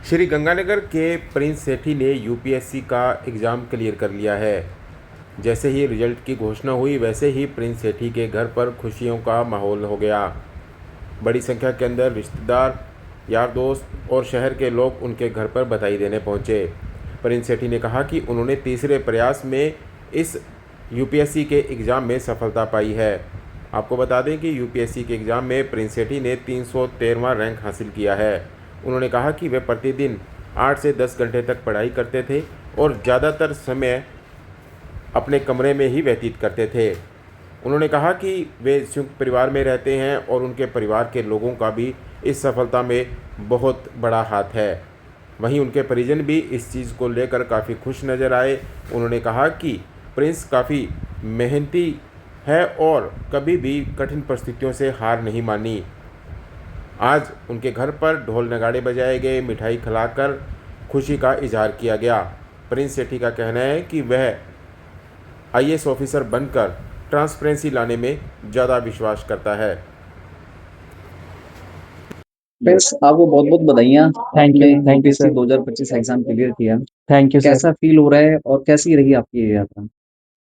श्री गंगानगर के प्रिंस सेठी ने यूपीएससी का एग्ज़ाम क्लियर कर लिया है। जैसे ही रिजल्ट की घोषणा हुई वैसे ही प्रिंस सेठी के घर पर खुशियों का माहौल हो गया। बड़ी संख्या के अंदर रिश्तेदार, यार दोस्त और शहर के लोग उनके घर पर बधाई देने पहुंचे। प्रिंस सेठी ने कहा कि उन्होंने तीसरे प्रयास में इस यूपीएससी के एग्ज़ाम में सफलता पाई है। आपको बता दें कि यूपीएससी के एग्ज़ाम में प्रिंस सेठी ने 313वां रैंक हासिल किया है। उन्होंने कहा कि वे प्रतिदिन 8 से 10 घंटे तक पढ़ाई करते थे और ज़्यादातर समय अपने कमरे में ही व्यतीत करते थे। उन्होंने कहा कि वे संयुक्त परिवार में रहते हैं और उनके परिवार के लोगों का भी इस सफलता में बहुत बड़ा हाथ है। वहीं उनके परिजन भी इस चीज़ को लेकर काफ़ी खुश नज़र आए। उन्होंने कहा कि प्रिंस काफ़ी मेहनती है और कभी भी कठिन परिस्थितियों से हार नहीं मानी। आज उनके घर पर ढोल नगाड़े बजाए गए, मिठाई खिलाकर खुशी का इजहार किया गया। प्रिंस सेठी का कहना है कि वह आईएएस ऑफिसर बनकर ट्रांसपेरेंसी लाने में ज़्यादा विश्वास करता है। फ्रेंड्स आपको बहुत बहुत बधाइयाँ। थैंक यू आपने सर। यूपीएससी 2025 एग्जाम क्लियर किया। Thank you sir. कैसा फील हो रहा है और कैसी रही आपकी ये यात्रा?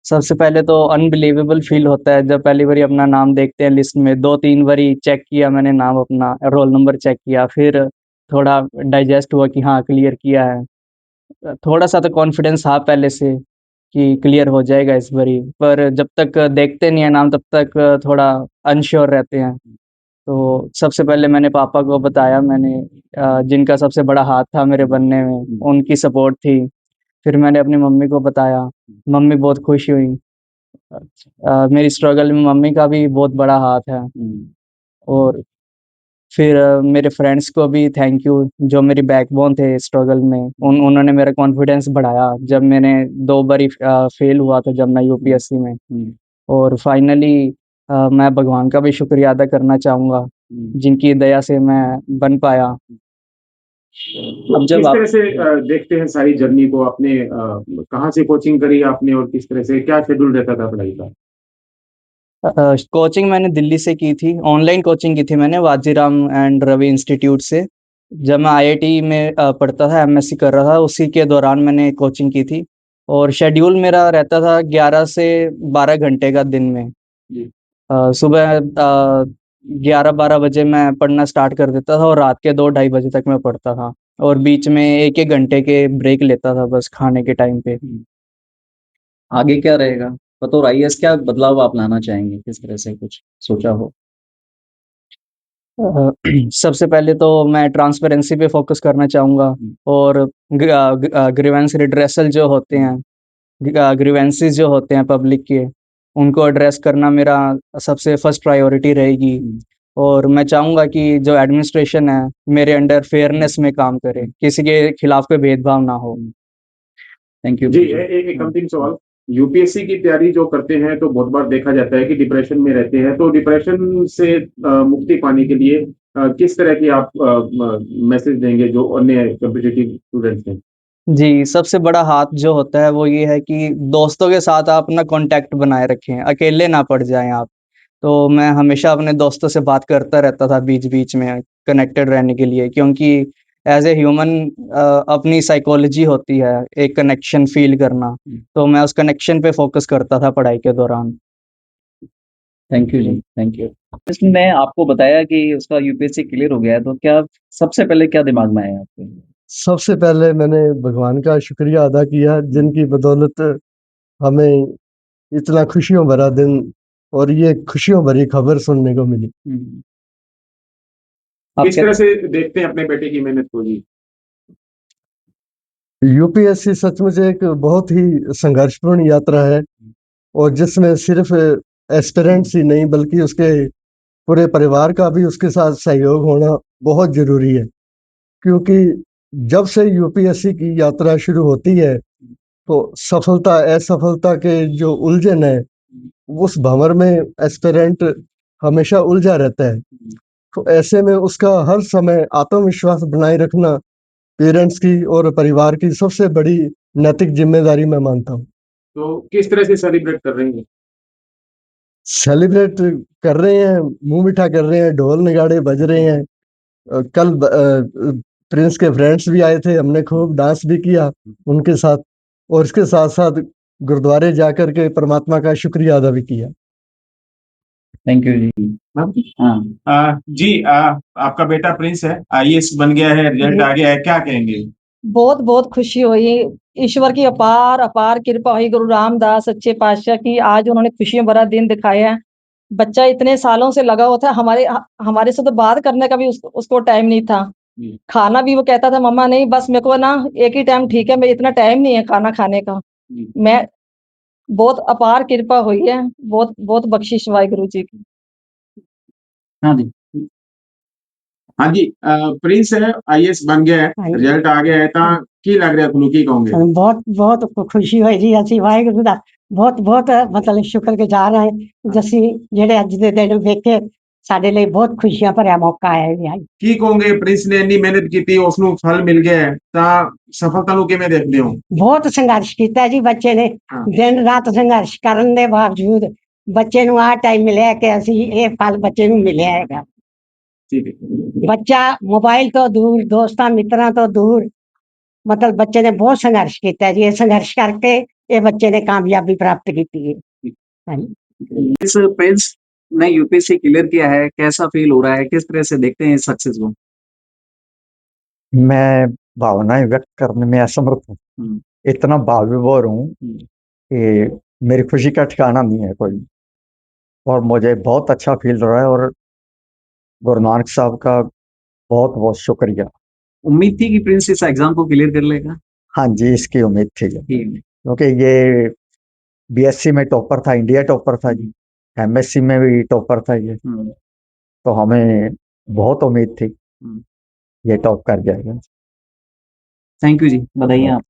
सबसे पहले तो अनबिलीवेबल फील होता है जब पहली बारी अपना नाम देखते हैं लिस्ट में। 2-3 बारी चेक किया मैंने नाम, अपना रोल नंबर चेक किया, फिर थोड़ा डाइजेस्ट हुआ कि हाँ क्लियर किया है। थोड़ा-सा तो कॉन्फिडेंस था पहले से कि क्लियर हो जाएगा इस बारी, पर जब तक देखते नहीं है नाम तब तक थोड़ा अनश्योर रहते हैं। तो सबसे पहले मैंने पापा को बताया, मैंने जिनका सबसे बड़ा हाथ था मेरे बनने में, उनकी सपोर्ट थी। फिर मैंने अपनी मम्मी को बताया, मम्मी बहुत खुश हुई। मेरी स्ट्रगल में मम्मी का भी बहुत बड़ा हाथ है। और फिर मेरे फ्रेंड्स को भी थैंक यू, जो मेरी बैकबोन थे स्ट्रगल में। उन्होंने मेरा कॉन्फिडेंस बढ़ाया जब मैंने 2 बारी फेल हुआ था जब मैं यूपीएससी में। और फाइनली मैं भगवान का भी शुक्रिया अदा करना चाहूँगा, जिनकी दया से मैं बन पाया। अब जब किस आप तरह से देखते हैं सारी जर्नी को? आपने कहाँ से कोचिंग करी आपने और किस तरह से क्या शेड्यूल रहता था पढ़ाई का? कोचिंग मैंने दिल्ली से की थी, ऑनलाइन कोचिंग की थी मैंने वाजीराम एंड रवि इंस्टीट्यूट से। जब मैं आईआईटी में पढ़ता था, एमएससी कर रहा था, उसी के दौरान मैंने कोचिंग की थी। और शेड्यूल मेरा रहता था 11 से 12 घंटे का दिन में। जी। सुबह 11-12 बजे मैं पढ़ना स्टार्ट कर देता था और रात के 2 ढाई बजे तक मैं पढ़ता था। और बीच में 1-1 घंटे के ब्रेक लेता था बस खाने के टाइम पे। आगे क्या रहेगा? बतौर आईएएस क्या बदलाव आप लाना चाहेंगे? किस तरह से कुछ सोचा हो? अ, सबसे पहले तो मैं ट्रांसपेरेंसी पे फ़ोकस करना चाहूँगा। और ग्रीवेंस रिड्रेसल जो होते हैं, ग्रीवेंसेस जो होते हैं पब्लिक के, उनको एड्रेस करना मेरा सबसे फर्स्ट प्रायोरिटी रहेगी। और मैं चाहूँगा कि जो एडमिनिस्ट्रेशन है, मेरे अंडर फेयरनेस में काम करे, किसी के खिलाफ कोई भेदभाव ना हो। Thank you. जी, एक अंतिम सवाल। यूपीएससी की तैयारी जो करते हैं तो बहुत बार देखा जाता है कि डिप्रेशन में रहते हैं, तो डिप्रेशन से मुक्ति पाने के लिए किस तरह की आप मैसेज देंगे जो अन्य कॉम्पिटिटिव स्टूडेंट्स हैं? जी, सबसे बड़ा हाथ जो होता है वो ये है कि दोस्तों के साथ आप अपना कॉन्टैक्ट बनाए रखें, अकेले ना पड़ जाएँ आप। तो मैं हमेशा अपने दोस्तों से बात करता रहता था बीच-बीच में, कनेक्टेड रहने के लिए, क्योंकि एज़ ए ह्यूमन अपनी साइकोलॉजी होती है, एक कनेक्शन फ़ील करना। तो मैं उस कनेक्शन पे फ़ोकस करता था पढ़ाई के दौरान। थैंक यू जी, थैंक यू। इसने आपको बताया कि उसका यूपीएससी क्लियर हो गया है, तो क्या सबसे पहले क्या दिमाग में आया आपके? सबसे पहले मैंने भगवान का शुक्रिया अदा किया जिनकी बदौलत हमें इतना खुशियों भरा दिन और ये खुशियों भरी खबर सुनने को मिली। आप किस तरह से देखते हैं अपने बेटे की मेहनत को जी? यूपीएससी सचमुच एक बहुत ही संघर्षपूर्ण यात्रा है और जिसमें सिर्फ एस्पिरेंट्स ही नहीं बल्कि उसके पूरे परिवार का भी उसके साथ सहयोग होना बहुत जरूरी है, क्योंकि जब से यूपीएससी की यात्रा शुरू होती है तो सफलता असफलता के जो उलझन है उस भंवर में एस्पिरेंट हमेशा उलझा रहता है। तो ऐसे में उसका हर समय आत्मविश्वास बनाए रखना पेरेंट्स की और परिवार की सबसे बड़ी नैतिक जिम्मेदारी मैं मानता हूँ। तो किस तरह से सेलिब्रेट कर रहे हैं? सेलिब्रेट कर रहे हैं, मुंह मीठा कर रहे हैं, ढोल नगाड़े बज रहे हैं। कल प्रिंस के फ्रेंड्स भी आए थे, हमने खूब डांस भी किया उनके साथ, और इसके साथ साथ गुरुद्वारे जाकर के परमात्मा का शुक्रिया अदा भी किया। थैंक यू जी। हाँ जी, आपका बेटा प्रिंस है, आईएएस बन गया है, रिजल्ट आ गया है, क्या कहेंगे? बहुत बहुत खुशी हुई। ईश्वर की अपार अपार कृपा हुई, गुरु रामदास सच्चे पातशाह की। आज उन्होंने खुशियों भरा दिन दिखाया है। बच्चा इतने सालों से लगा हुआ था, हमारे से तो बात करने का भी उसको टाइम नहीं था। खाना भी वो कहता था मम्मा नहीं, बस मेरे को ना एक ही टाइम ठीक है, मेरे इतना टाइम नहीं है खाना खाने का। मैं बहुत अपार कृपा हुई है, बहुत बहुत बख्शिश वाहिगुरु जी की। हाँ जी। हाँ जी, प्रिंस है, आईएएस बन गया है, रिजल्ट आ गया है, ਤਾਂ ਕੀ ਲੱਗ ਰਿਹਾ ਤੁਹਾਨੂੰ, ਕੀ ਕਹੋਗੇ? बहुत बहुत खुशी होई जी, ਅਸੀਂ ਵਾਹਿਗੁਰੂ ਦਾ ਬਹੁਤ ਬਹੁਤ ਮਤਲਬ ਸ਼ੁਕਰਗੁਜ਼ਾਰ ਹਾਂ ਜਸੀਂ ਜਿਹੜੇ ਅੱਜ ਦੇ ਦਿਨ ਵੇਖੇ, ਸਾਡੇ ਲਈ ਬਹੁਤ ਖੁਸ਼ੀਆਂ ਭਰਿਆ ਮੌਕਾ ਹੈ ਜੀ। ਕੀ ਕਹੋਗੇ, ਪ੍ਰਿੰਸ ਨੇ ਇੰਨੀ ਮਿਹਨਤ ਕੀਤੀ, ਉਸ ਨੂੰ ਫਲ ਮਿਲ ਗਿਆ ਹੈ, ਤਾਂ ਸਫਲਤਾ ਨੂੰ ਕਿਵੇਂ ਦੇਖਦੇ ਹੋ? ਬਹੁਤ ਸੰਘਰਸ਼ ਕੀਤਾ ਜੀ ਬੱਚੇ ਨੇ, ਦਿਨ ਰਾਤ ਸੰਘਰਸ਼ ਕਰਨ ਦੇ ਬਾਵਜੂਦ ਬੱਚੇ ਨੂੰ ਆਹ ਟਾਈਮ ਮਿਲਿਆ ਕਿ ਅਸੀਂ ਇਹ ਫਲ ਬੱਚੇ ਨੂੰ ਮਿਲਿਆ ਹੈਗਾ। ਠੀਕ ਹੈ। ਬੱਚਾ ਮੋਬਾਈਲ ਤੋਂ ਦੂਰ, ਦੋਸਤਾਂ ਮਿੱਤਰਾਂ ਤੋਂ ਦੂਰ, ਮਤਲਬ ਬੱਚੇ ਨੇ ਬਹੁਤ ਸੰਘਰਸ਼ ਕੀਤਾ ਜੀ। ਇਹ ਸੰਘਰਸ਼ ਕਰਕੇ ਇਹ ਬੱਚੇ ਨੇ कामयाबी प्राप्त की है। हाँ जी। इस प्रिंस ने यूपीएससी क्लियर किया है, कैसा फील हो रहा है, किस तरह से देखते हैं इस सक्सेस को? मैं भावनाएं व्यक्त करने में असमर्थ हूँ। इतना भावविभोर हूँ कि मेरी खुशी का ठिकाना नहीं है कोई, और मुझे बहुत अच्छा फील हो रहा है, और गुरु नानक साहब का बहुत बहुत शुक्रिया। उम्मीद थी कि प्रिंस इस एग्जाम को क्लियर कर लेगा? हाँ जी, इसकी उम्मीद थी ठीक है। क्योंकि ये बीएससी में टॉपर था, इंडिया टॉपर था जी, एमएससी में भी टॉपर था ये, तो हमें बहुत उम्मीद थी ये टॉप कर जाएगा। थैंक यू जी, बधाई आप।